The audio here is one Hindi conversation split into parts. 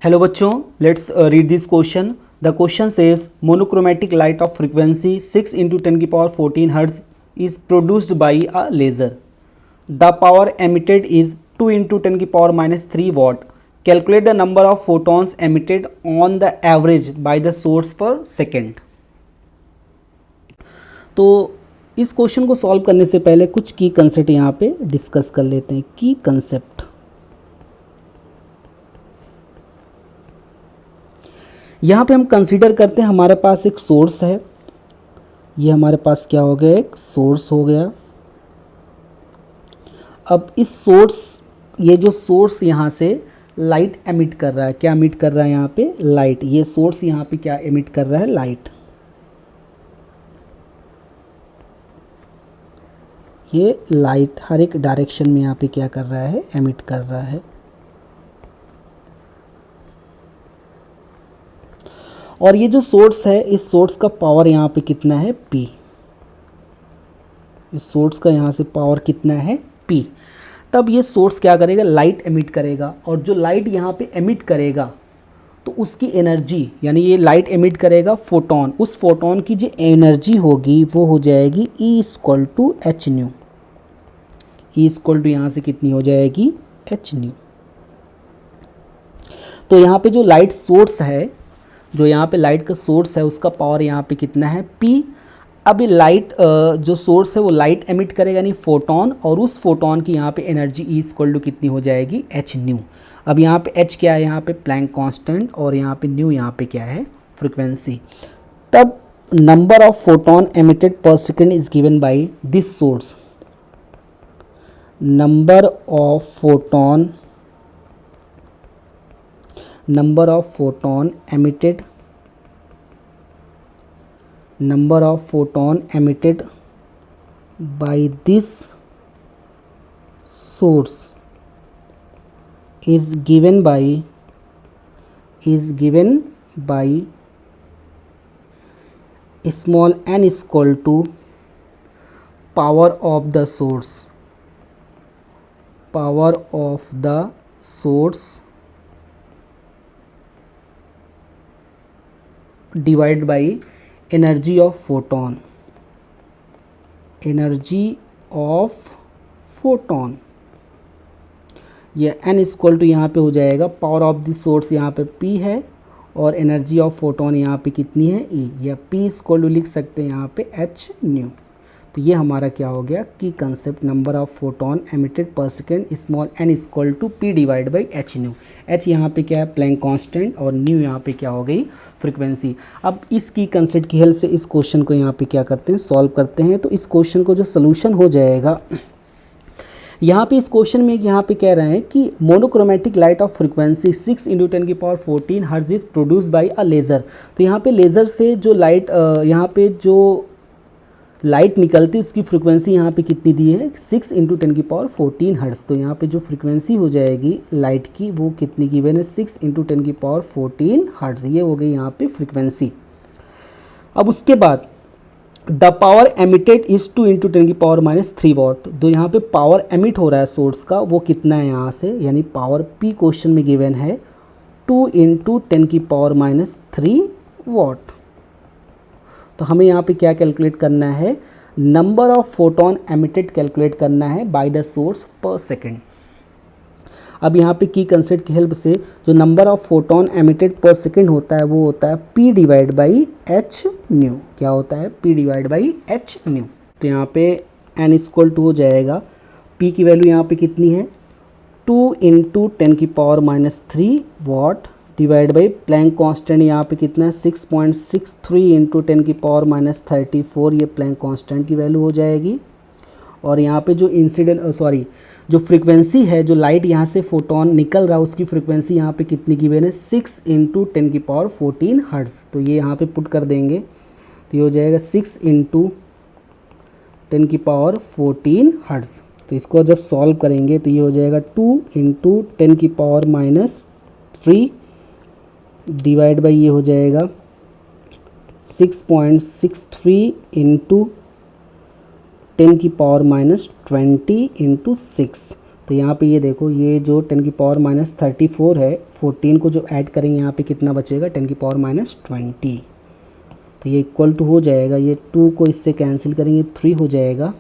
हेलो बच्चों, let's read this question. The question says monochromatic light of frequency 6 into 10 की power 14 hertz is produced by a laser. The power emitted is 2 into 10 की power -3 watt. Calculate the number of photons emitted on the average by the source per second. तो इस क्वेश्चन को सॉल्व करने से पहले कुछ की कंसेप्ट यहाँ पे डिस्कस कर लेते हैं. की कंसेप्ट यहाँ पे हम कंसीडर करते हैं, हमारे पास एक सोर्स है. ये हमारे पास क्या हो गया, एक सोर्स हो गया. अब इस सोर्स, ये जो सोर्स यहाँ से लाइट एमिट कर रहा है, क्या एमिट कर रहा है यहाँ पे, लाइट. ये सोर्स यहाँ पे क्या एमिट कर रहा है, लाइट. ये लाइट हर एक डायरेक्शन में यहाँ पे क्या कर रहा है, एमिट कर रहा है. और ये जो सोर्स है, इस सोर्स का पावर यहाँ पे कितना है, P. इस सोर्स का यहाँ से पावर कितना है, P. तब ये सोर्स क्या करेगा, लाइट एमिट करेगा. और जो लाइट यहाँ पे एमिट करेगा तो उसकी एनर्जी, यानी ये लाइट एमिट करेगा फोटोन, उस फोटोन की जो एनर्जी होगी वो हो जाएगी E=h². E= यहाँ से कितनी हो जाएगी, h². तो यहाँ पे जो लाइट सोर्स है, जो यहाँ पे लाइट का सोर्स है, उसका पावर यहाँ पे कितना है, P. अब ये लाइट जो सोर्स है वो लाइट एमिट करेगा, यानी फोटोन, और उस फोटोन की यहाँ पे एनर्जी E= कितनी हो जाएगी, h². अब यहाँ पे h क्या है, यहाँ पे प्लैंक कांस्टेंट, और यहाँ पे न्यू यहाँ पे क्या है, फ्रीक्वेंसी. तब number of photon emitted per second is given by this source. Number of photon emitted by this source is given by small n equal to power of the source divided by energy of photon. ये n= यहाँ पे हो जाएगा, पावर ऑफ द सोर्स यहाँ पे P है, और एनर्जी ऑफ फोटोन यहाँ पे कितनी है, E. या P= लिख सकते हैं यहाँ पे h². तो ये हमारा क्या हो गया, की concept. Number of photon emitted per second, small n = P divide by h². h यहाँ पे क्या है, प्लैंक कांस्टेंट, और न्यू यहाँ पे क्या हो गई, फ्रीक्वेंसी. अब इस की कंसेप्ट की हेल्प से इस क्वेश्चन को यहाँ पे क्या करते हैं, सॉल्व करते हैं. तो इस क्वेश्चन को जो सोल्यूशन हो जाएगा, यहाँ पे इस क्वेश्चन में यहाँ पे कह रहे हैं कि मोनोक्रोमेटिक लाइट ऑफ फ्रीक्वेंसी 6 × 10 की power 14 hertz is produce by a laser. तो यहाँ पे लेज़र से जो लाइट, यहाँ पे जो लाइट निकलती है उसकी फ्रीक्वेंसी यहाँ पे कितनी दी है, 6 × 10 की पावर 14 हर्ट्ज. तो यहाँ पे जो फ्रीक्वेंसी हो जाएगी लाइट की, वो कितनी गिवन है, 6 × 10 की पावर 14 हर्ट्ज. ये हो गई यहाँ पे फ्रीक्वेंसी. अब उसके बाद द पावर एमिटेड इज 2 × 10 की पावर -3 वॉट. तो यहाँ पे पावर एमिट हो रहा है सोर्स का, वो कितना है यहाँ से, यानी पावर P क्वेश्चन में गिवन है 2 × 10 की पावर -3 वॉट. तो हमें यहाँ पे क्या कैलकुलेट करना है, number of photon emitted calculate करना है bye the source per second. अब यहाँ पे की कंसेप्ट की हेल्प से जो number of photon emitted per second होता है, वो होता है P डिवाइड बाई h². क्या होता है, P डिवाइड बाई h². तो यहाँ पे n= हो जाएगा, P की वैल्यू यहाँ पे कितनी है, 2 × 10 की power -3 watt divide by Planck constant यहाँ पे कितना है, 6.63 × 10 की पावर -34. ये प्लैंक कांस्टेंट की वैल्यू हो जाएगी. और यहाँ पे जो जो फ्रीक्वेंसी है, जो लाइट यहाँ से फोटोन निकल रहा है, उसकी फ्रीक्वेंसी यहाँ पे कितनी गिवन है, 6 × 10 की पावर 14 हर्ट्ज. तो ये यहाँ पे पुट कर देंगे, तो ये हो जाएगा 6 × 10 की पावर 14 हर्ट्ज. तो इसको जब सॉल्व करेंगे तो ये हो जाएगा 2 × 10 की पावर -3 डिवाइड बाई, ये हो जाएगा 6.63 × 10 की पावर -20 × 6. तो यहाँ पे ये देखो, ये जो 10 की पावर माइनस 34 है, 14 को जो ऐड करेंगे यहाँ पे कितना बचेगा, 10 की पावर माइनस 20। तो ये इक्वल टू हो जाएगा, ये 2 को इससे कैंसिल करेंगे 3 हो जाएगा।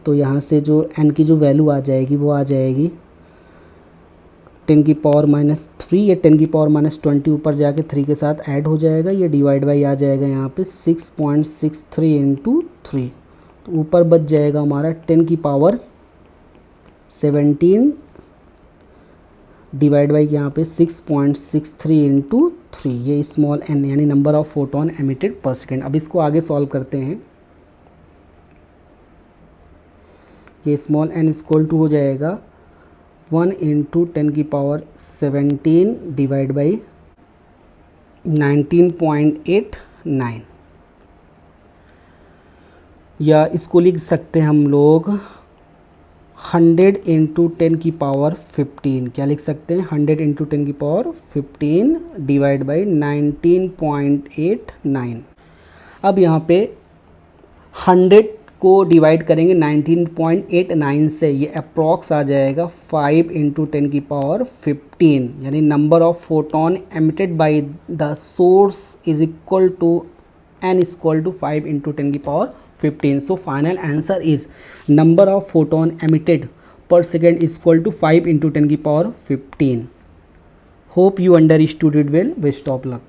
तो यहाँ से जो n की जो वैल्यू आ जाएगी वो आ जाएगी 10 की पावर माइनस 3, या 10 की पावर माइनस 20 ऊपर जाके 3 के साथ ऐड हो जाएगा, ये डिवाइड बाई आ जाएगा यहाँ पे 6.63 इंटू 3। तो ऊपर बच जाएगा हमारा 10 की पावर 17 डिवाइड बाई यहाँ पे 6.63 इंटू 3, ये स्मॉल n यानी number of photon emitted per second. अब इसको आगे सॉल्व करते हैं। ये स्मॉल n इक्वल टू हो जाएगा 1 इंटू 10 की पावर 17 डिवाइड बाई 19.89, या इसको लिख सकते हैं हम लोग 100 इंटू 10 की पावर 15। क्या लिख सकते हैं, 100 इंटू 10 की पावर 15 डिवाइड बाई 19.89। अब यहाँ पे 100 को डिवाइड करेंगे 19.89 से, ये अप्रॉक्स आ जाएगा 5 इंटू 10 की पावर 15, यानी number of photon emitted by the source is equal to n equal to 5 into 10 की power 15. So final answer is number of photon emitted per second is equal to 5 into 10 की power 15. Hope you understood it well. Best of luck.